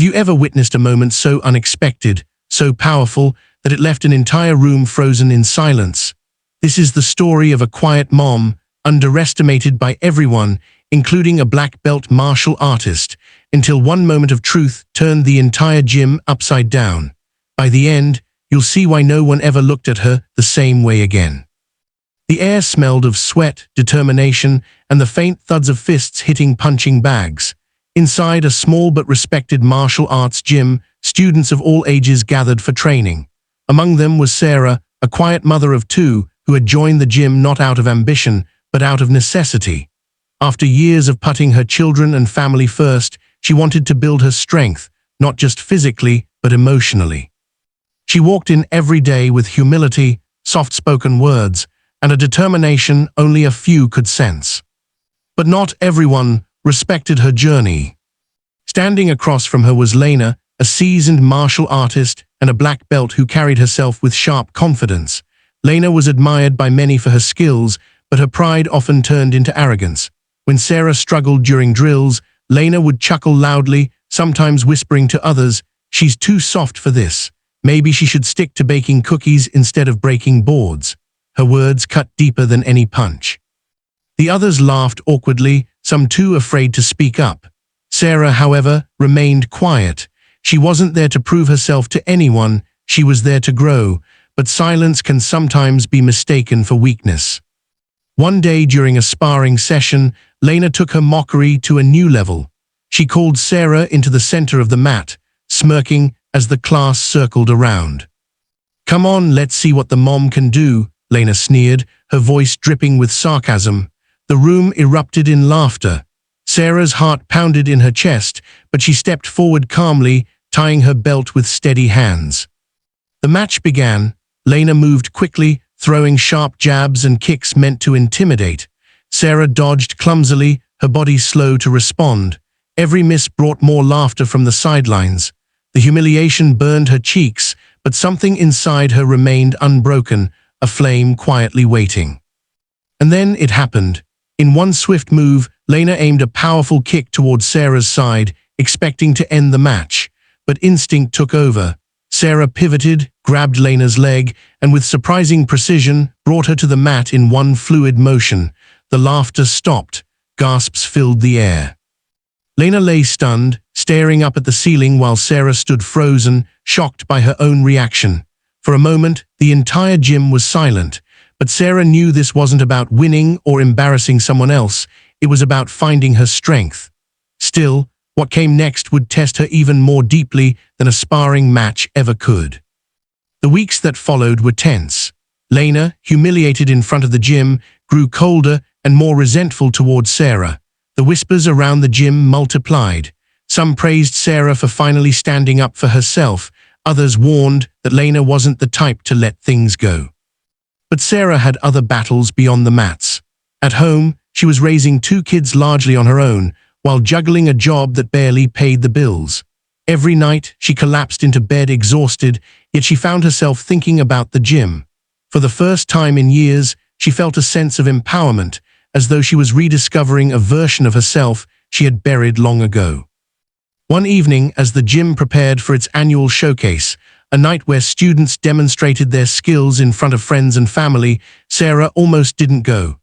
you ever witnessed a moment so unexpected, so powerful, that it left an entire room frozen in silence? This is the story of a quiet mom, underestimated by everyone, including a black belt martial artist, until one moment of truth turned the entire gym upside down. By the end, you'll see why no one ever looked at her the same way again. The air smelled of sweat, determination, and the faint thuds of fists hitting punching bags. Inside a small but respected martial arts gym, students of all ages gathered for training. Among them was Sarah, a quiet mother of two who had joined the gym not out of ambition, but out of necessity. After years of putting her children and family first, she wanted to build her strength, not just physically, but emotionally. She walked in every day with humility, soft-spoken words, and a determination only a few could sense. But not everyone respected her journey. Standing across from her was Lena, a seasoned martial artist and a black belt who carried herself with sharp confidence. Lena was admired by many for her skills, but her pride often turned into arrogance. When Sarah struggled during drills, Lena would chuckle loudly, sometimes whispering to others, "She's too soft for this. Maybe she should stick to baking cookies instead of breaking boards." Her words cut deeper than any punch. The others laughed awkwardly, some too afraid to speak up. Sarah, however, remained quiet. She wasn't there to prove herself to anyone, she was there to grow, but silence can sometimes be mistaken for weakness. One day during a sparring session, Lena took her mockery to a new level. She called Sarah into the center of the mat, smirking as the class circled around. "Come on, let's see what the mom can do," Lena sneered, her voice dripping with sarcasm. The room erupted in laughter. Sarah's heart pounded in her chest, but she stepped forward calmly, tying her belt with steady hands. The match began. Lena moved quickly, throwing sharp jabs and kicks meant to intimidate. Sarah dodged clumsily, her body slow to respond. Every miss brought more laughter from the sidelines. The humiliation burned her cheeks, but something inside her remained unbroken, a flame quietly waiting. And then it happened. In one swift move, Lena aimed a powerful kick towards Sarah's side, expecting to end the match. But instinct took over. Sarah pivoted, grabbed Lena's leg, and with surprising precision, brought her to the mat in one fluid motion. The laughter stopped. Gasps filled the air. Lena lay stunned, staring up at the ceiling while Sarah stood frozen, shocked by her own reaction. For a moment, the entire gym was silent, but Sarah knew this wasn't about winning or embarrassing someone else. It was about finding her strength. Still, what came next would test her even more deeply than a sparring match ever could. The weeks that followed were tense. Lena, humiliated in front of the gym, grew colder and more resentful towards Sarah. The whispers around the gym multiplied. Some praised Sarah for finally standing up for herself. Others warned that Lena wasn't the type to let things go. But Sarah had other battles beyond the mats. At home, she was raising two kids largely on her own, while juggling a job that barely paid the bills. Every night, she collapsed into bed exhausted, yet she found herself thinking about the gym. For the first time in years, she felt a sense of empowerment, as though she was rediscovering a version of herself she had buried long ago. One evening, as the gym prepared for its annual showcase, a night where students demonstrated their skills in front of friends and family, Sarah almost didn't go.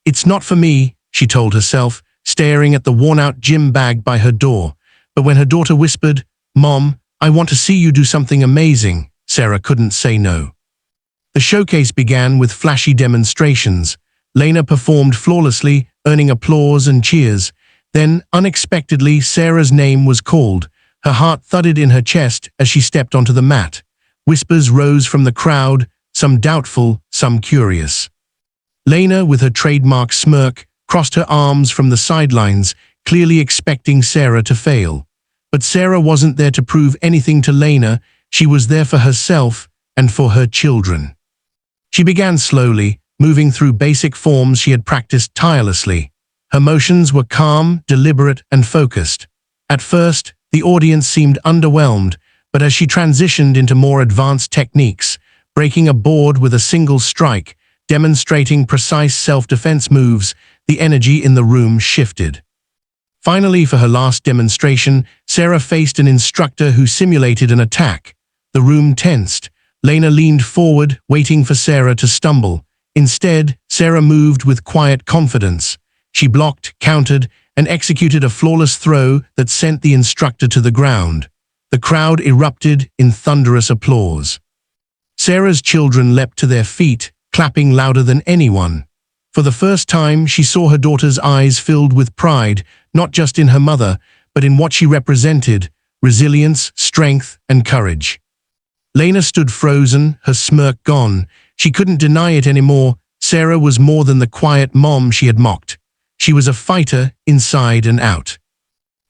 "It's not for me," she told herself, staring at the worn-out gym bag by her door. But when her daughter whispered, "Mom, I want to see you do something amazing," Sarah couldn't say no. The showcase began with flashy demonstrations. Lena performed flawlessly, earning applause and cheers. Then, unexpectedly, Sarah's name was called. Her heart thudded in her chest as she stepped onto the mat. Whispers rose from the crowd, some doubtful, some curious. Lena, with her trademark smirk, crossed her arms from the sidelines, clearly expecting Sarah to fail. But Sarah wasn't there to prove anything to Lena. She was there for herself and for her children. She began slowly, moving through basic forms she had practiced tirelessly. Her motions were calm, deliberate, and focused. At first, the audience seemed underwhelmed, but as she transitioned into more advanced techniques, breaking a board with a single strike, demonstrating precise self-defense moves, the energy in the room shifted. Finally, for her last demonstration, Sarah faced an instructor who simulated an attack. The room tensed. Lena leaned forward, waiting for Sarah to stumble. Instead, Sarah moved with quiet confidence. She blocked, countered, and executed a flawless throw that sent the instructor to the ground. The crowd erupted in thunderous applause. Sarah's children leapt to their feet, clapping louder than anyone. For the first time, she saw her daughter's eyes filled with pride, not just in her mother, but in what she represented: resilience, strength, and courage. Lena stood frozen, her smirk gone. She couldn't deny it anymore. Sarah was more than the quiet mom she had mocked. She was a fighter, inside and out.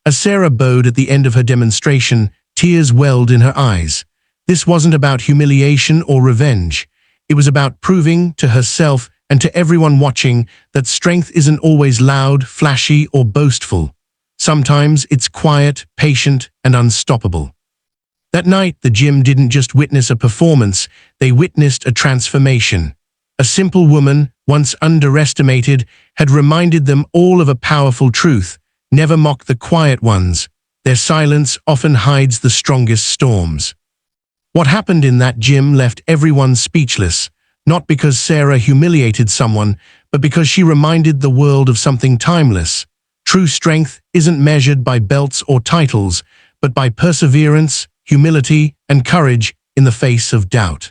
As Sarah bowed at the end of her demonstration, tears welled in her eyes. This wasn't about humiliation or revenge. It was about proving to herself and to everyone watching that strength isn't always loud, flashy, or boastful. Sometimes it's quiet, patient, and unstoppable. That night, the gym didn't just witness a performance, they witnessed a transformation. A simple woman, once underestimated, had reminded them all of a powerful truth: never mock the quiet ones. Their silence often hides the strongest storms. What happened in that gym left everyone speechless, not because Sarah humiliated someone, but because she reminded the world of something timeless. True strength isn't measured by belts or titles, but by perseverance, humility, and courage in the face of doubt.